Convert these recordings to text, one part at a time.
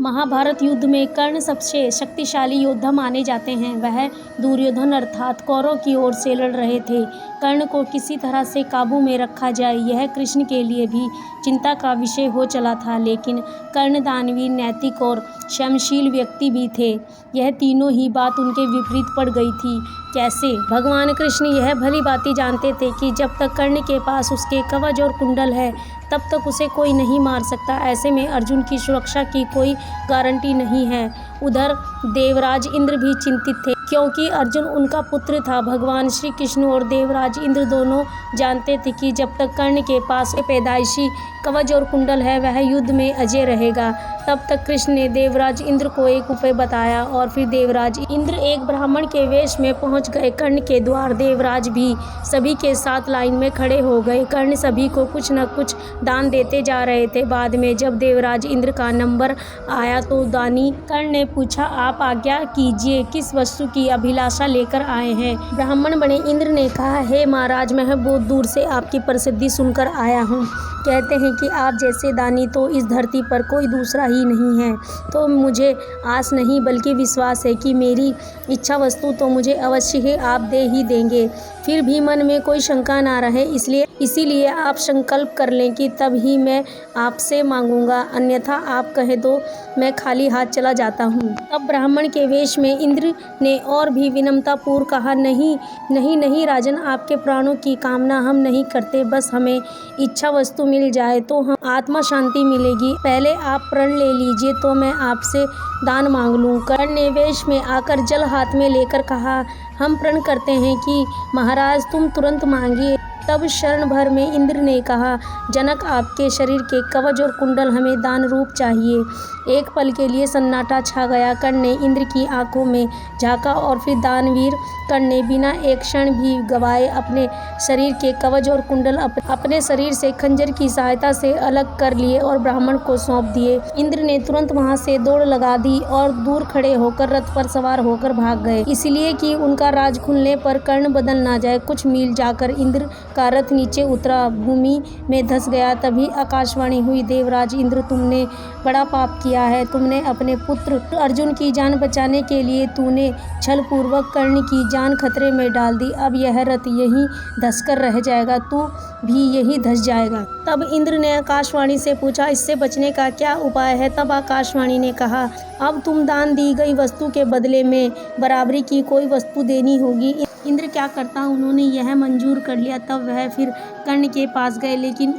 महाभारत युद्ध में कर्ण सबसे शक्तिशाली योद्धा माने जाते हैं। वह दुर्योधन अर्थात कौरव की ओर से लड़ रहे थे। कर्ण को किसी तरह से काबू में रखा जाए, यह कृष्ण के लिए भी चिंता का विषय हो चला था। लेकिन कर्ण दानवीर, नैतिक और क्षमाशील व्यक्ति भी थे। यह तीनों ही बात उनके विपरीत पड़ गई थी। कैसे? भगवान कृष्ण यह भली भांति जानते थे कि जब तक कर्ण के पास उसके कवच और कुंडल है, तब तक उसे कोई नहीं मार सकता। ऐसे में अर्जुन की सुरक्षा की कोई गारंटी नहीं है। उधर देवराज इंद्र भी चिंतित थे, क्योंकि अर्जुन उनका पुत्र था। भगवान श्री कृष्ण और देवराज इंद्र दोनों जानते थे कि जब तक कर्ण के पास पैदाइशी कवच और कुंडल है, वह युद्ध में अजय रहेगा। तब तक कृष्ण ने देवराज इंद्र को एक उपाय बताया और फिर देवराज इंद्र एक ब्राह्मण के वेश में पहुंच गए। कर्ण के द्वार देवराज भी सभी के साथ लाइन में खड़े हो गए। कर्ण सभी को कुछ न कुछ दान देते जा रहे थे। बाद में जब देवराज इंद्र का नंबर आया तो दानी कर्ण ने पूछा, आप आज्ञा कीजिए, किस वस्तु की अभिलाषा लेकर आए हैं? ब्राह्मण बने इंद्र ने कहा, हे महाराज, मैं बहुत दूर से आपकी प्रसिद्धि सुनकर आया हूँ। कहते हैं कि आप जैसे दानी तो इस धरती पर कोई दूसरा ही नहीं है। तो मुझे आस नहीं बल्कि विश्वास है कि मेरी इच्छा वस्तु तो मुझे अवश्य ही आप दे ही देंगे। फिर भी मन में कोई शंका ना रहे, इसीलिए आप संकल्प कर लें कि तब ही मैं आपसे मांगूंगा, अन्यथा आप कहे तो मैं खाली हाथ चला जाता हूँ। अब ब्राह्मण के वेश में इंद्र ने और भी विनम्रतापूर्वक कहा, नहीं राजन, आपके प्राणों की कामना हम नहीं करते। बस हमें इच्छा वस्तु मिल जाए तो हम आत्मा शांति मिलेगी। पहले आप प्रण ले लीजिए तो मैं आपसे दान मांग लूँ। कर्ण ने वेश में आकर जल हाथ में लेकर कहा, हम प्रण करते हैं कि महाराज तुम तुरंत मांगिए। तब क्षण भर में इंद्र ने कहा, जनक, आपके शरीर के कवच और कुंडल हमें दान रूप चाहिए। एक पल के लिए सन्नाटा छा गया। कर्ण ने इंद्र की आंखों में झांका और फिर दानवीर कर्ण ने बिना एक क्षण भी गवाए अपने शरीर के कवच और कुंडल अपने शरीर से खंजर की सहायता से अलग कर लिए और ब्राह्मण को सौंप दिए। इंद्र ने तुरंत वहां से दौड़ लगा दी और दूर खड़े होकर रथ पर सवार होकर भाग गए, इसलिए कि उनका राज खुलने पर कर्ण बदल ना जाए। कुछ मील जाकर इंद्र का रथ नीचे उतरा, भूमि में धंस गया। तभी आकाशवाणी हुई, देवराज इंद्र, तुमने बड़ा पाप किया है। तुमने अपने पुत्र अर्जुन की जान बचाने के लिए तूने छलपूर्वक कर्ण की जान खतरे में डाल दी। अब यह रथ यहीं धंसकर रह जाएगा, तू भी यहीं धंस जाएगा। तब इंद्र ने आकाशवाणी से पूछा, इससे बचने का क्या उपाय है? तब आकाशवाणी ने कहा, अब तुम दान दी गई वस्तु के बदले में बराबरी की कोई वस्तु देनी होगी। इंद्र क्या करता, उन्होंने यह मंजूर कर लिया। तब वह फिर कर्ण के पास गए, लेकिन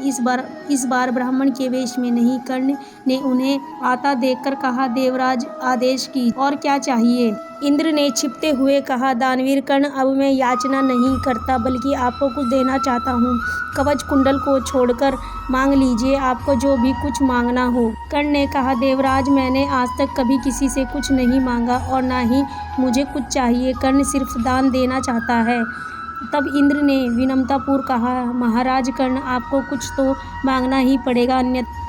इस बार ब्राह्मण के वेश में नहीं। कर्ण ने उन्हें आता देखकर कहा, देवराज आदेश की, और क्या चाहिए? इंद्र ने छिपते हुए कहा, दानवीर कर्ण, अब मैं याचना नहीं करता बल्कि आपको कुछ देना चाहता हूँ। कवच कुंडल को छोड़कर मांग लीजिए, आपको जो भी कुछ मांगना हो। कर्ण ने कहा, देवराज, मैंने आज तक कभी किसी से कुछ नहीं मांगा और ना ही मुझे कुछ चाहिए। कर्ण सिर्फ दान देना चाहता है। तब इंद्र ने विनम्रतापूर्वक कहा, महाराज कर्ण, आपको कुछ तो मांगना ही पड़ेगा,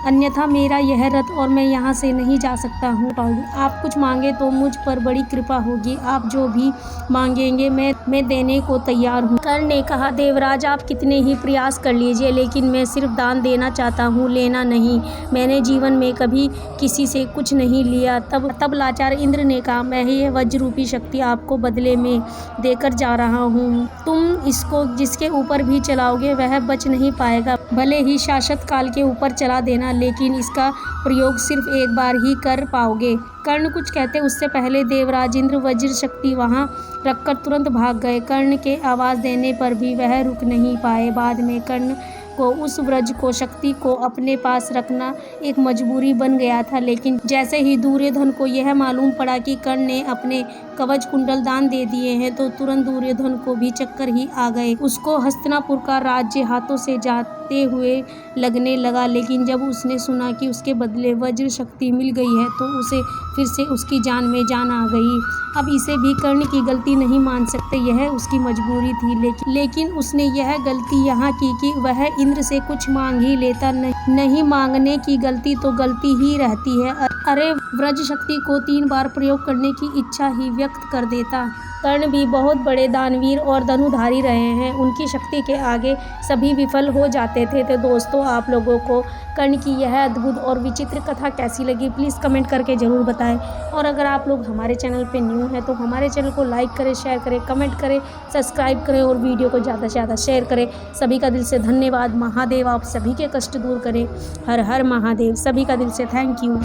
अन्यथा मेरा यह रथ और मैं यहाँ से नहीं जा सकता हूँ। आप कुछ मांगे तो मुझ पर बड़ी कृपा होगी। आप जो भी मांगेंगे मैं देने को तैयार हूँ। कर्ण ने कहा, देवराज, आप कितने ही प्रयास कर लीजिए, लेकिन मैं सिर्फ दान देना चाहता हूँ, लेना नहीं। मैंने जीवन में कभी किसी से कुछ नहीं लिया। तब लाचार इंद्र ने कहा, मैं यह वज्र रूपी शक्ति आपको बदले में देकर जा रहा हूँ। तुम इसको जिसके ऊपर भी चलाओगे वह बच नहीं पाएगा। भले ही शाश्वत काल के ऊपर चला देना, लेकिन इसका प्रयोग सिर्फ एक बार ही कर पाओगे। कर्ण कुछ कहते उससे पहले देवराज इंद्र वज्र शक्ति वहां रखकर तुरंत भाग गए। कर्ण के आवाज देने पर भी वह रुक नहीं पाए। बाद में कर्ण को उस व्रज को शक्ति को अपने पास रखना एक मजबूरी बन गया था। लेकिन जैसे ही दुर्योधन को यह मालूम पड़ा कि कर्ण ने अपने कवच कुंडल दान दे दिए हैं, तो तुरंत दुर्योधन को भी चक्कर ही आ गए। उसको हस्तिनापुर का राज्य हाथों से जाते हुए लगने लगा। लेकिन जब उसने सुना कि उसके बदले वज्र शक्ति मिल गई है, तो उसे फिर से उसकी जान में जान आ गई। अब इसे भी कर्ण की गलती नहीं मान सकते, यह उसकी मजबूरी थी। लेकिन उसने यह गलती यहाँ की कि वह इंद्र से कुछ मांग ही लेता। नहीं मांगने की गलती तो गलती ही रहती है। अरे, व्रज शक्ति को 3 बार प्रयोग करने की इच्छा ही व्यक्त कर देता। कर्ण भी बहुत बड़े दानवीर और धनुधारी रहे हैं। उनकी शक्ति के आगे सभी विफल हो जाते थे। तो दोस्तों, आप लोगों को कर्ण की यह अद्भुत और विचित्र कथा कैसी लगी, प्लीज़ कमेंट करके ज़रूर बताएं। और अगर आप लोग हमारे चैनल पे न्यू हैं तो हमारे चैनल को लाइक करें, शेयर करें, कमेंट करें, सब्सक्राइब करें और वीडियो को ज़्यादा से ज़्यादा शेयर करें। सभी का दिल से धन्यवाद। महादेव आप सभी के कष्ट दूर करें। हर हर महादेव। सभी का दिल से थैंक यू।